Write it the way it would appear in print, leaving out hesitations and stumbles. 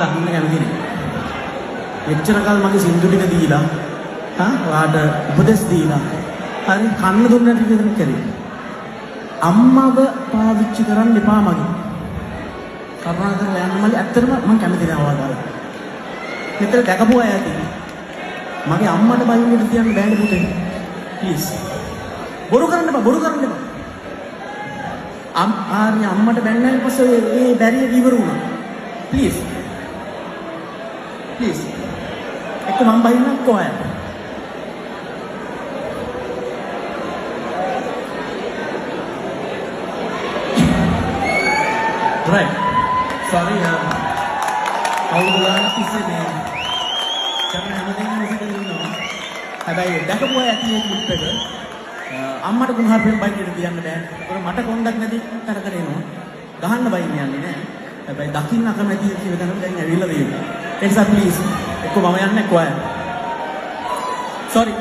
දකින්න කැමති නෑ. එච්චර කල් මගේ සින්දු ටික දීලා ඔයාට උපදෙස් දීලා හරි කන්න දුන්න ටික විතර කරේ. අම්මව පාවිච්චි කරන්න එපා මගේ. කරුණාකරලා යන්න මල්ලි ඇත්තටම මම කැමති නෑ ඔයාලා. මෙතන දැකපු අය ඇති. මගේ අම්මට බයින්නට තියන්න බෑනේ පුතේ. ප්ලීස්. බොරු කරන්න එපා. ආර්ය අම්මට බැන්නාන් පස්සේ ඒ බැරිය ඉවර වුණා. ප්ලීස්. එක්ක මම බයින්නත් කොහේ? Right. Sorry. අවුරුද්දක් තිස්සේ මේ කරන හැමදේම විසිරෙනවා. හැබැයි දැකපුවා ඇති මේ ක්ලිප් එක අම්මට ගුණහර්පෙන් බයින්නට තියන්න බෑ. ඒක මට කොන්දක් නැති තරකට එනවා. ගහන්න බයින්න යන්නේ නෑ. හැබැයි දකින්න අකමැති කියන දණම දැන් ඇවිල්ලා තියෙනවා. ඒ නිසා ප්ලීස් එක්ක මම යන්නේ කොහේ? Sorry.